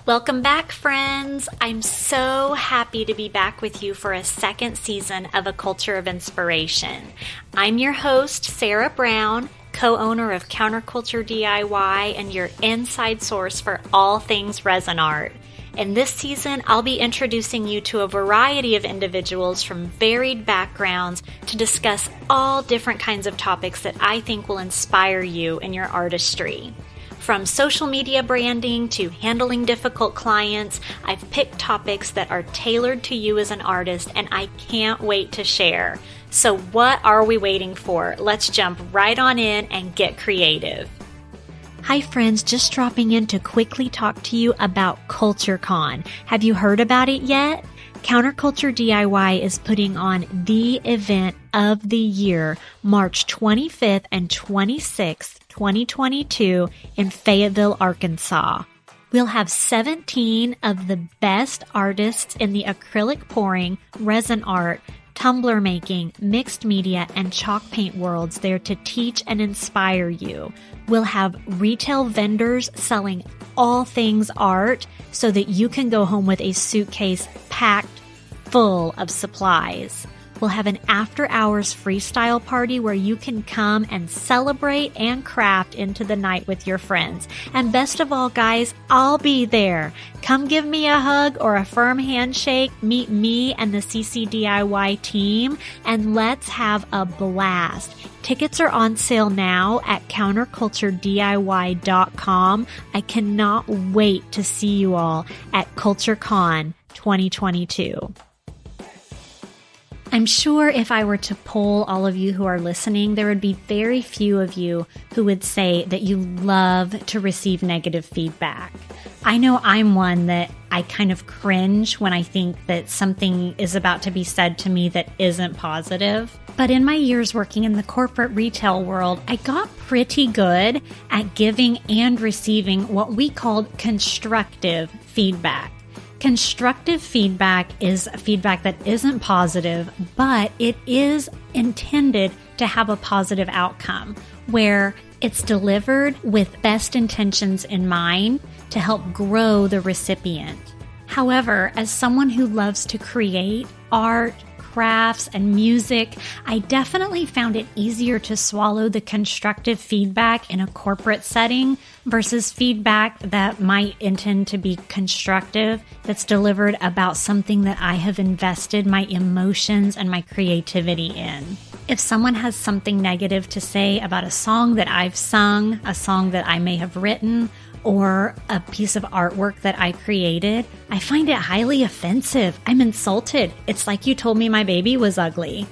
Welcome back, friends. I'm so happy to be back with you for a second season of A Culture of Inspiration. I'm your host, Sarah Brown, co-owner of Counterculture DIY and your inside source for all things resin art. In this season, I'll be introducing you to a variety of individuals from varied backgrounds to discuss all different kinds of topics that I think will inspire you in your artistry. From social media branding to handling difficult clients, I've picked topics that are tailored to you as an artist, and I can't wait to share. So what are we waiting for? Let's jump right on in and get creative. Hi friends, just dropping in to quickly talk to you about CultureCon. Have you heard about it yet? Counterculture DIY is putting on the event of the year, March 25th and 26th, 2022 in Fayetteville, Arkansas. We'll have 17 of the best artists in the acrylic pouring, resin art, tumbler making, mixed media, and chalk paint worlds there to teach and inspire you. We'll have retail vendors selling all things art so that you can go home with a suitcase packed full of supplies. We'll have an after-hours freestyle party where you can come and celebrate and craft into the night with your friends. And best of all, guys, I'll be there. Come give me a hug or a firm handshake, meet me and the CCDIY team, and let's have a blast. Tickets are on sale now at counterculturediy.com. I cannot wait to see you all at CultureCon 2022. I'm sure if I were to poll all of you who are listening, there would be very few of you who would say that you love to receive negative feedback. I know I'm one that I kind of cringe when I think that something is about to be said to me that isn't positive. But in my years working in the corporate retail world, I got pretty good at giving and receiving what we called constructive feedback. Constructive feedback is feedback that isn't positive, but it is intended to have a positive outcome, where it's delivered with best intentions in mind to help grow the recipient. However, as someone who loves to create art, crafts, and music, I definitely found it easier to swallow the constructive feedback in a corporate setting versus feedback that might intend to be constructive that's delivered about something that I have invested my emotions and my creativity in. If someone has something negative to say about a song that I've sung, a song that I may have written, or a piece of artwork that I created, I find it highly offensive. I'm insulted. It's like you told me my baby was ugly.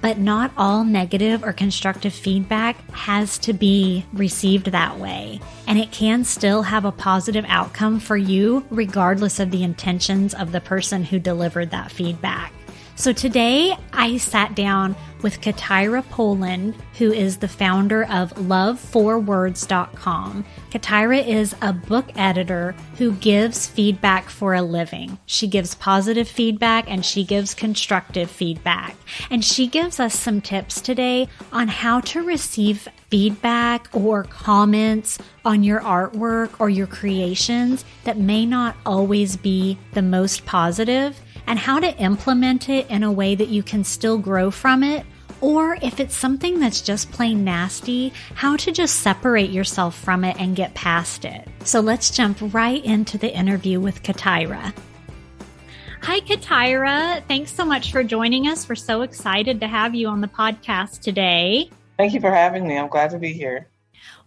But not all negative or constructive feedback has to be received that way. And it can still have a positive outcome for you, regardless of the intentions of the person who delivered that feedback. So today I sat down with CaTyra Polland, who is the founder of love4words.com. CaTyra is a book editor who gives feedback for a living. She gives positive feedback and she gives constructive feedback. And she gives us some tips today on how to receive feedback or comments on your artwork or your creations that may not always be the most positive, and how to implement it in a way that you can still grow from it. Or if it's something that's just plain nasty, how to just separate yourself from it and get past it. So let's jump right into the interview with CaTyra. Hi, CaTyra. Thanks so much for joining us. We're so excited to have you on the podcast today. Thank you for having me. I'm glad to be here.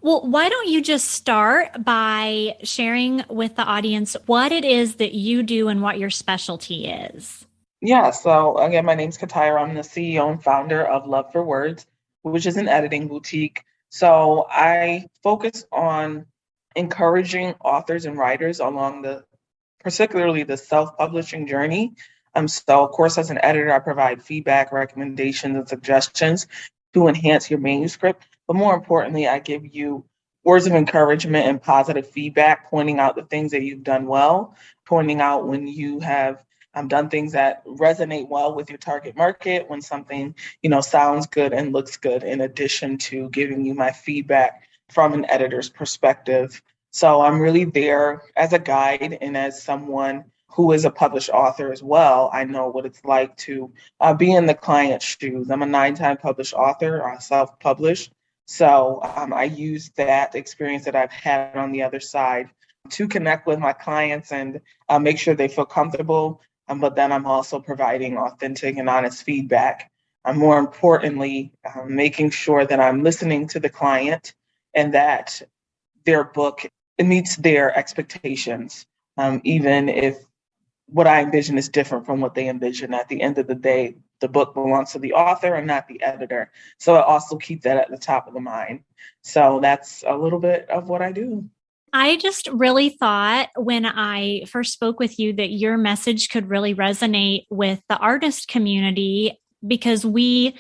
Well, why don't you just start by sharing with the audience what it is that you do and what your specialty is? Yeah, so again, my name's CaTyra. I'm the CEO and founder of Love for Words, which is an editing boutique. So I focus on encouraging authors and writers along particularly the self-publishing journey. So of course, as an editor, I provide feedback, recommendations, and suggestions to enhance your manuscript. But more importantly, I give you words of encouragement and positive feedback, pointing out the things that you've done well, pointing out when you have done things that resonate well with your target market, when something, sounds good and looks good, in addition to giving you my feedback from an editor's perspective So I'm really there as a guide and as someone who is a published author as well. I know what it's like to be in the client's shoes. I'm a 9-time published author, self-published. So I use that experience that I've had on the other side to connect with my clients and make sure they feel comfortable. But then I'm also providing authentic and honest feedback. More importantly, making sure that I'm listening to the client and that their book meets their expectations, even if what I envision is different from what they envision. At the end of the day, the book belongs to the author and not the editor. So I also keep that at the top of the mind. So that's a little bit of what I do. I just really thought when I first spoke with you that your message could really resonate with the artist community because we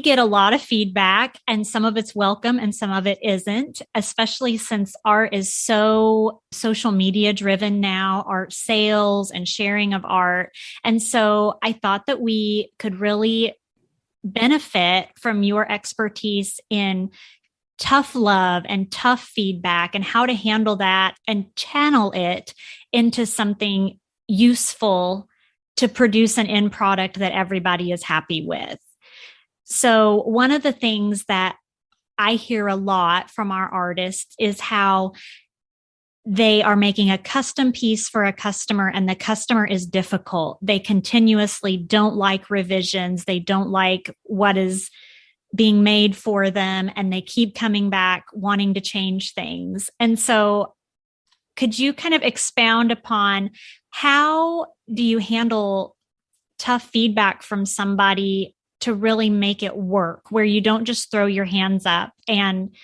get a lot of feedback and some of it's welcome and some of it isn't, especially since art is so social media driven now, art sales and sharing of art. And so I thought that we could really benefit from your expertise in tough love and tough feedback and how to handle that and channel it into something useful to produce an end product that everybody is happy with. So one of the things that I hear a lot from our artists is how they are making a custom piece for a customer and the customer is difficult. They continuously don't like revisions. They don't like what is being made for them and they keep coming back wanting to change things. And so could you kind of expound upon how do you handle tough feedback from somebody to really make it work where you don't just throw your hands up and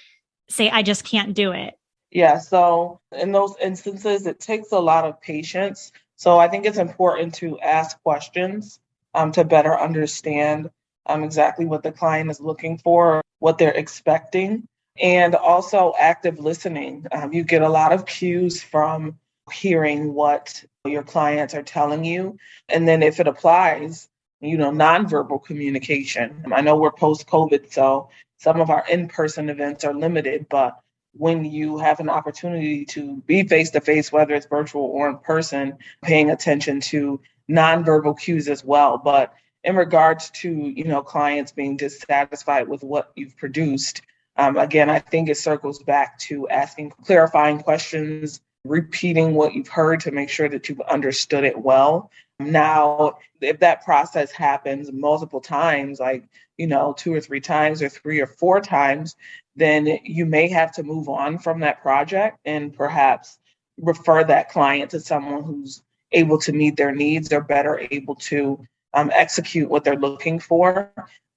say, I just can't do it? Yeah, so in those instances, it takes a lot of patience. So I think it's important to ask questions to better understand exactly what the client is looking for, what they're expecting, and also active listening. You get a lot of cues from hearing what your clients are telling you. And then if it applies, nonverbal communication. I know we're post-COVID, so some of our in-person events are limited, but when you have an opportunity to be face-to-face, whether it's virtual or in person, paying attention to nonverbal cues as well. But in regards to, clients being dissatisfied with what you've produced, again, I think it circles back to asking clarifying questions, repeating what you've heard to make sure that you've understood it well. Now, if that process happens multiple times, like, 2 or 3 times or 3 or 4 times, then you may have to move on from that project and perhaps refer that client to someone who's able to meet their needs or better able to execute what they're looking for.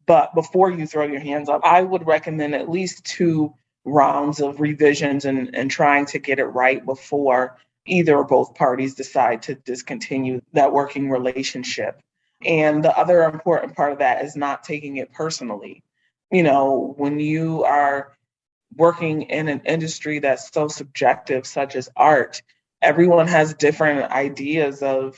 But before you throw your hands up, I would recommend at least 2 rounds of revisions and trying to get it right before either or both parties decide to discontinue that working relationship. And the other important part of that is not taking it personally. When you are working in an industry that's so subjective, such as art, everyone has different ideas of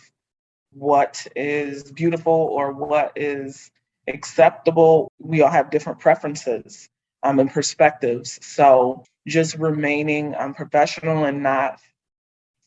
what is beautiful or what is acceptable. We all have different preferences and perspectives. So just remaining professional and not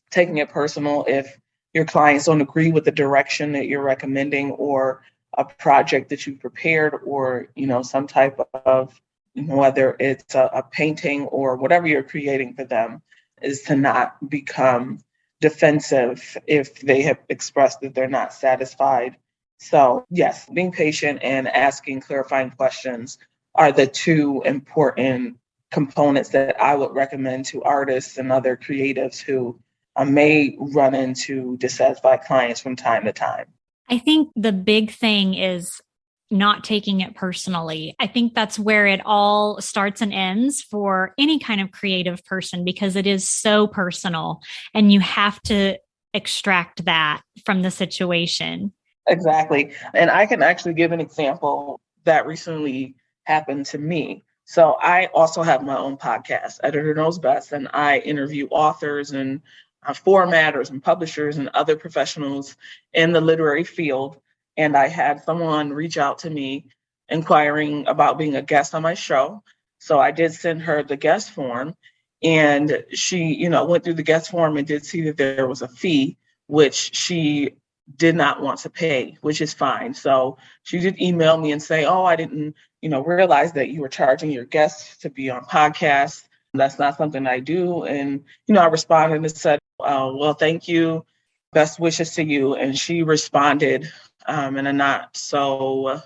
taking it personal if your clients don't agree with the direction that you're recommending or a project that you've prepared or, some type of, whether it's a painting or whatever you're creating for them, is to not become defensive if they have expressed that they're not satisfied. So yes, being patient and asking clarifying questions are the 2 important components that I would recommend to artists and other creatives who may run into dissatisfied clients from time to time. I think the big thing is not taking it personally. I think that's where it all starts and ends for any kind of creative person because it is so personal and you have to extract that from the situation. Exactly. And I can actually give an example that recently happened to me. So I also have my own podcast, Editor Knows Best, and I interview authors and formatters and publishers and other professionals in the literary field. And I had someone reach out to me inquiring about being a guest on my show. So I did send her the guest form. And she, went through the guest form and did see that there was a fee, which she did not want to pay, which is fine. So she did email me and say, oh, I didn't, realize that you were charging your guests to be on podcasts. That's not something I do. And, I responded and said, well, thank you. Best wishes to you. And she responded in a not so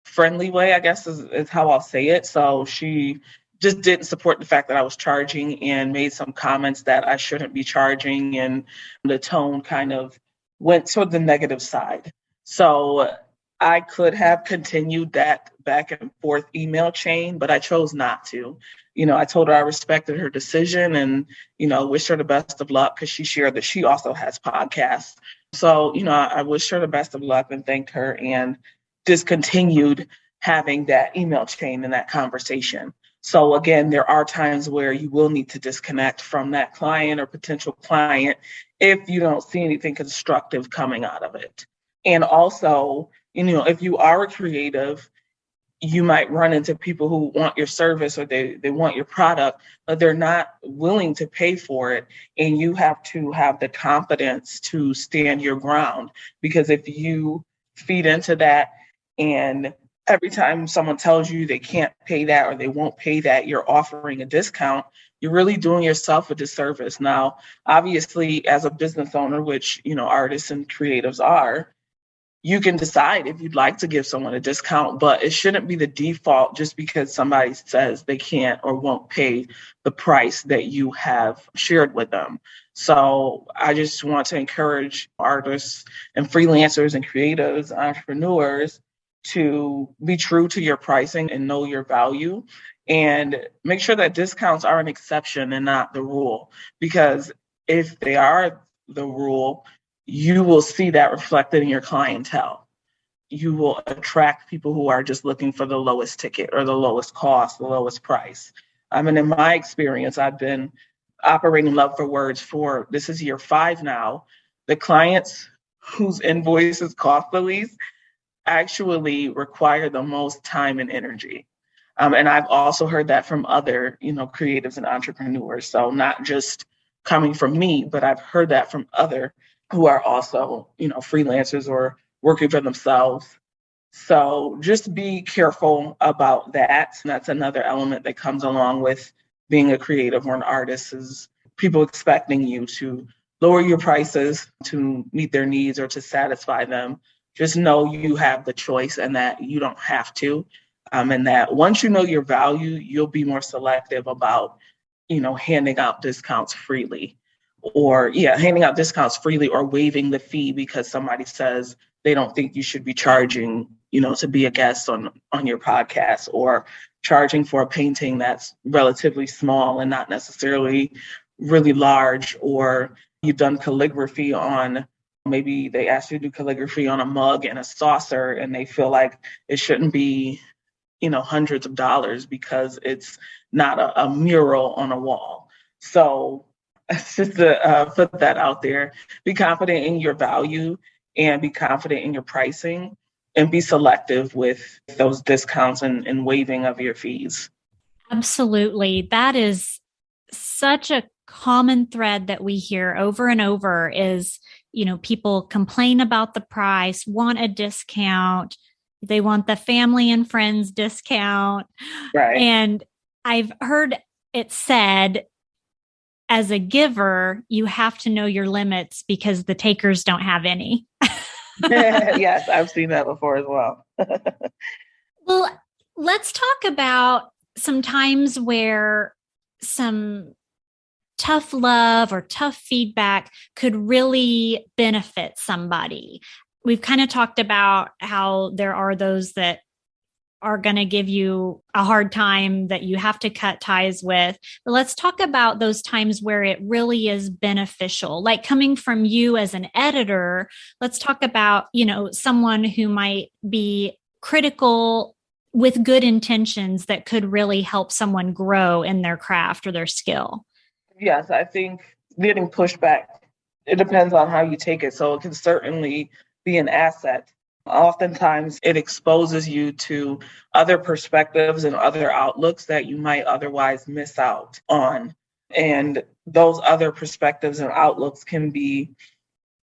friendly way, I guess is how I'll say it. So she just didn't support the fact that I was charging and made some comments that I shouldn't be charging. And the tone kind of went toward the negative side. So I could have continued that back and forth email chain, but I chose not to. I told her I respected her decision and, wished her the best of luck because she shared that she also has podcasts. So, I wished her the best of luck and thanked her and discontinued having that email chain and that conversation. So again, there are times where you will need to disconnect from that client or potential client if you don't see anything constructive coming out of it. And also, if you are a creative, you might run into people who want your service or they want your product, but they're not willing to pay for it. And you have to have the confidence to stand your ground, because if you feed into that and every time someone tells you they can't pay that or they won't pay that, you're offering a discount, you're really doing yourself a disservice. Now, obviously, as a business owner, which, artists and creatives are, you can decide if you'd like to give someone a discount, but it shouldn't be the default just because somebody says they can't or won't pay the price that you have shared with them. So I just want to encourage artists and freelancers and creatives, entrepreneurs to be true to your pricing and know your value and make sure that discounts are an exception and not the rule. Because if they are the rule, you will see that reflected in your clientele. You will attract people who are just looking for the lowest ticket or the lowest cost, the lowest price. And in my experience, I've been operating Love for Words for, this is year 5 now. The clients whose invoices cost the least actually require the most time and energy. And I've also heard that from other, creatives and entrepreneurs. So not just coming from me, but I've heard that from other who are also, freelancers or working for themselves. So just be careful about that. And that's another element that comes along with being a creative or an artist is people expecting you to lower your prices to meet their needs or to satisfy them. Just know you have the choice and that you don't have to. And that once you know your value, you'll be more selective about, handing out discounts freely or handing out discounts freely or waiving the fee because somebody says they don't think you should be charging, to be a guest on your podcast, or charging for a painting that's relatively small and not necessarily really large, or you've done calligraphy on, maybe they asked you to do calligraphy on a mug and a saucer and they feel like it shouldn't be, hundreds of dollars because it's not a mural on a wall. So just to put that out there, be confident in your value and be confident in your pricing and be selective with those discounts and waiving of your fees. Absolutely. That is such a common thread that we hear over and over is, people complain about the price, want a discount. They want the family and friends discount. Right. And I've heard it said, as a giver, you have to know your limits because the takers don't have any. Yes, I've seen that before as well. Well, let's talk about some times where some tough love or tough feedback could really benefit somebody. We've kind of talked about how there are those that are going to give you a hard time that you have to cut ties with. But let's talk about those times where it really is beneficial. Like coming from you as an editor, let's talk about, someone who might be critical with good intentions that could really help someone grow in their craft or their skill. Yes, I think getting pushback, it depends on how you take it. So it can certainly be an asset. Oftentimes it exposes you to other perspectives and other outlooks that you might otherwise miss out on. And those other perspectives and outlooks can be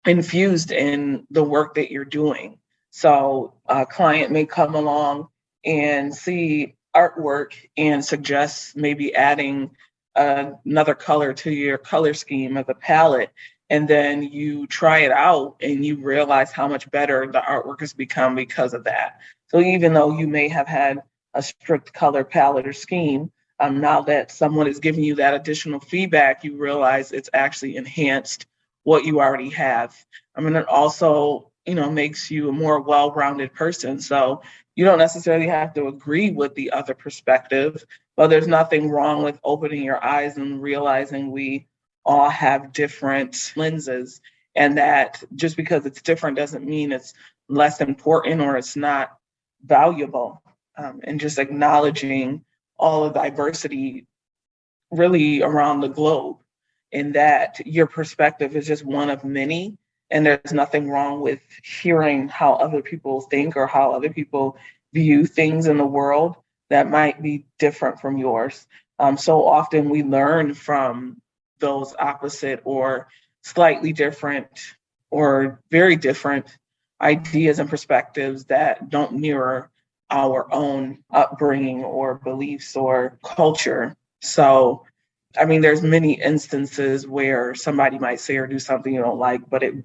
infused in the work that you're doing. So a client may come along and see artwork and suggest maybe adding another color to your color scheme of the palette. And then you try it out and you realize how much better the artwork has become because of that. So even though you may have had a strict color palette or scheme, now that someone is giving you that additional feedback, you realize it's actually enhanced what you already have. I mean, it also, makes you a more well-rounded person. So you don't necessarily have to agree with the other perspective, but there's nothing wrong with opening your eyes and realizing we all have different lenses, and that just because it's different doesn't mean it's less important or it's not valuable. And just acknowledging all of the diversity really around the globe, in that your perspective is just one of many. And there's nothing wrong with hearing how other people think or how other people view things in the world that might be different from yours. So often we learn from those opposite or slightly different or very different ideas and perspectives that don't mirror our own upbringing or beliefs or culture. So, I mean, there's many instances where somebody might say or do something you don't like, but it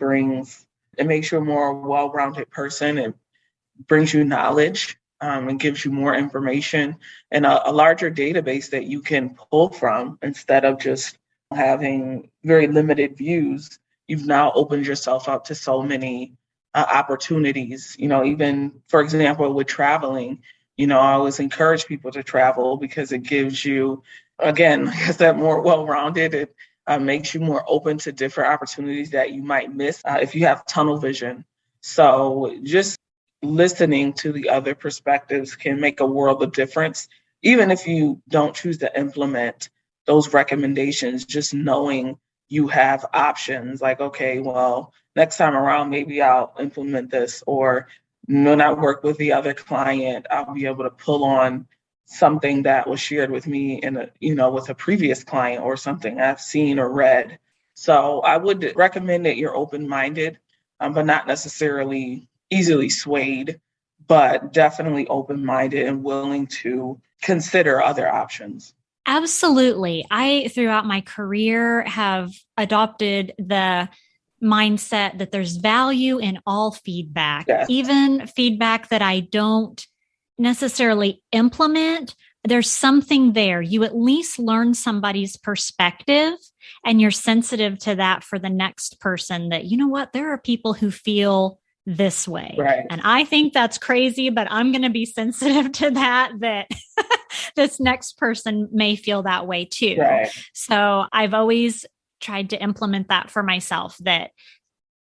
makes you a more well-rounded person. It brings you knowledge, and gives you more information and a larger database that you can pull from instead of just having very limited views. You've now opened yourself up to so many opportunities, even, for example, with traveling. I always encourage people to travel because it gives you, again, like I said, more well-rounded. It makes you more open to different opportunities that you might miss if you have tunnel vision. So just listening to the other perspectives can make a world of difference. Even if you don't choose to implement those recommendations, just knowing you have options like, okay, well, next time around, maybe I'll implement this, or when I work with the other client, I'll be able to pull on something that was shared with me with a previous client or something I've seen or read. So I would recommend that you're open-minded, but not necessarily easily swayed, but definitely open-minded and willing to consider other options. Absolutely. I, throughout my career, have adopted the mindset that there's value in all feedback, Yes. Even feedback that I don't necessarily implement. There's something there. You at least learn somebody's perspective and you're sensitive to that for the next person, that, there are people who feel this way. Right. And I think that's crazy, but I'm going to be sensitive to that this next person may feel that way too. Right. So I've always tried to implement that for myself, that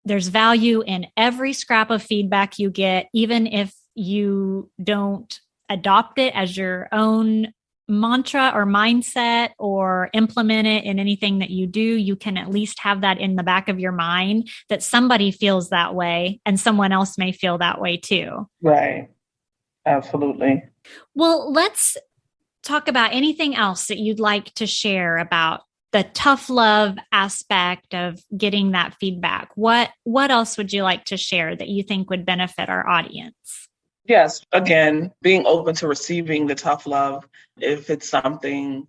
there's value in every scrap of feedback you get, even if you don't adopt it as your own mantra or mindset or implement it in anything that you do. You can at least have that in the back of your mind, that somebody feels that way and someone else may feel that way too. Right. Absolutely. Well, let's talk about anything else that you'd like to share about the tough love aspect of getting that feedback. What else would you like to share that you think would benefit our audience? Yes, again, being open to receiving the tough love. If it's something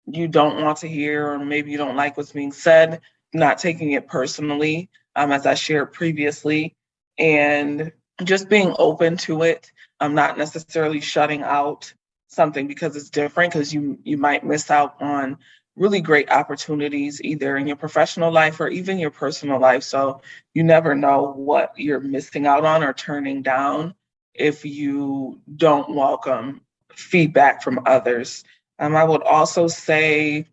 you don't want to hear, or maybe you don't like what's being said, not taking it personally, as I shared previously, and just being open to it. Not necessarily shutting out something because it's different, because you might miss out on really great opportunities either in your professional life or even your personal life. So you never know what you're missing out on or turning down if you don't welcome feedback from others. I would also say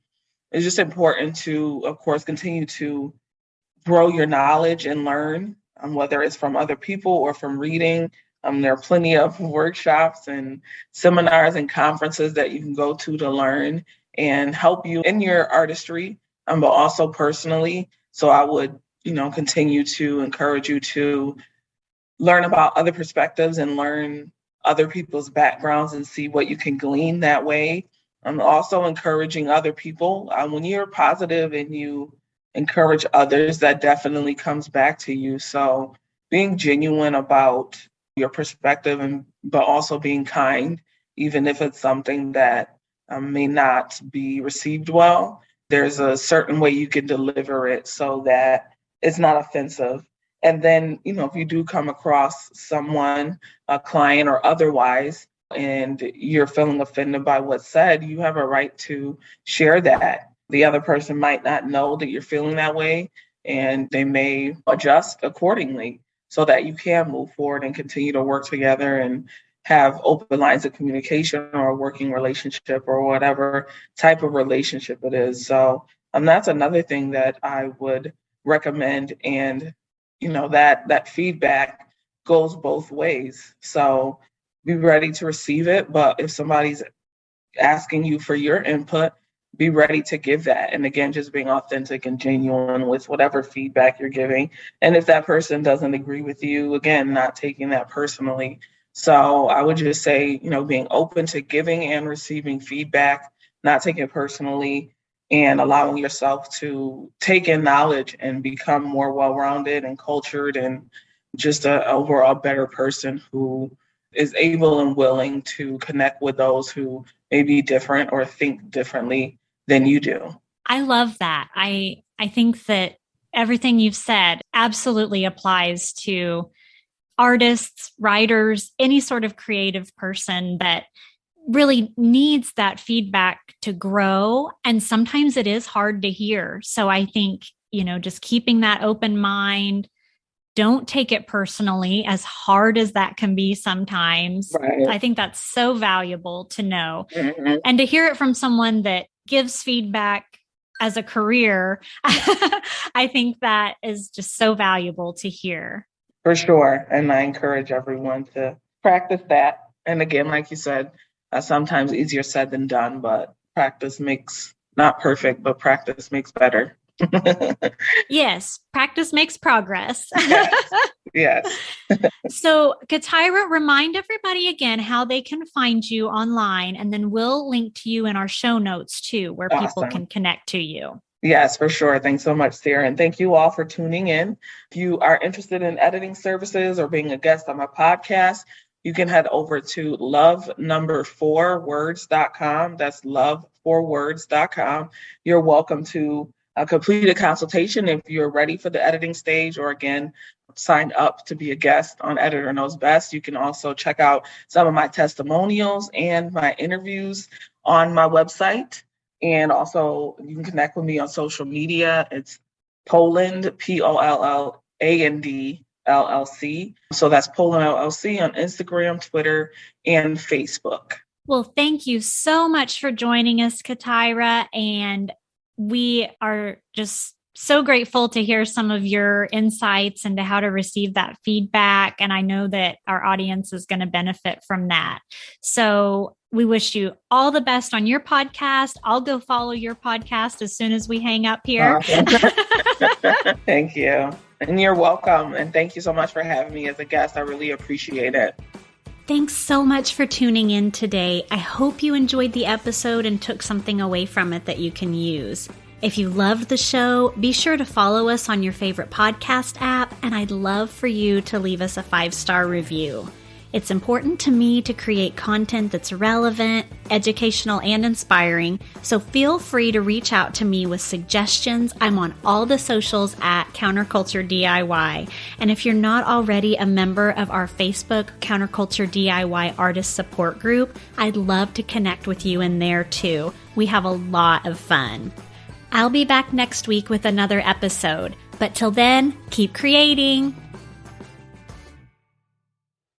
it's just important to, of course, continue to grow your knowledge and learn, whether it's from other people or from reading. There are plenty of workshops and seminars and conferences that you can go to learn and help you in your artistry, but also personally. So I would, continue to encourage you to learn about other perspectives and learn other people's backgrounds and see what you can glean that way. I'm also encouraging other people. When you're positive and you encourage others, that definitely comes back to you. So being genuine about your perspective, but also being kind, even if it's something that may not be received well, there's a certain way you can deliver it so that it's not offensive. And then, if you do come across someone, a client or otherwise, and you're feeling offended by what's said, you have a right to share that. The other person might not know that you're feeling that way, and they may adjust accordingly so that you can move forward and continue to work together and have open lines of communication or a working relationship or whatever type of relationship it is. So that's another thing that I would recommend. And, that feedback goes both ways. So be ready to receive it. But if somebody's asking you for your input, be ready to give that. And again, just being authentic and genuine with whatever feedback you're giving. And if that person doesn't agree with you, again, not taking that personally. So I would just say, being open to giving and receiving feedback, not taking it personally, and allowing yourself to take in knowledge and become more well-rounded and cultured and just an overall better person who is able and willing to connect with those who may be different or think differently than you do. I love that. I think that everything you've said absolutely applies to artists, writers, any sort of creative person that really needs that feedback to grow. And sometimes it is hard to hear. So I think, just keeping that open mind, don't take it personally, as hard as that can be sometimes. Right. I think that's so valuable to know. Mm-hmm. And to hear it from someone that gives feedback as a career, I think that is just so valuable to hear. For sure. And I encourage everyone to practice that. And again, like you said, sometimes easier said than done, but practice makes not perfect, but practice makes better. Yes, practice makes progress. Yes. So, CaTyra, remind everybody again how they can find you online, and then we'll link to you in our show notes too, where people can connect to you. Yes, for sure. Thanks so much, Sarah. And thank you all for tuning in. If you are interested in editing services or being a guest on my podcast, you can head over to love4words.com. That's love4words.com. You're welcome to complete a consultation if you're ready for the editing stage, or again, sign up to be a guest on Editor Knows Best. You can also check out some of my testimonials and my interviews on my website. And also you can connect with me on social media. It's Polland, Polland LLC. So that's Polland LLC on Instagram, Twitter, and Facebook. Well, thank you so much for joining us, CaTyra. And we are just so grateful to hear some of your insights into how to receive that feedback. And I know that our audience is going to benefit from that. So we wish you all the best on your podcast. I'll go follow your podcast as soon as we hang up here. Thank you. And you're welcome. And thank you so much for having me as a guest. I really appreciate it. Thanks so much for tuning in today. I hope you enjoyed the episode and took something away from it that you can use. If you loved the show, be sure to follow us on your favorite podcast app, and I'd love for you to leave us a 5-star review. It's important to me to create content that's relevant, educational, and inspiring, so feel free to reach out to me with suggestions. I'm on all the socials at Counterculture DIY. And if you're not already a member of our Facebook Counterculture DIY Artist Support Group, I'd love to connect with you in there too. We have a lot of fun. I'll be back next week with another episode. But till then, keep creating.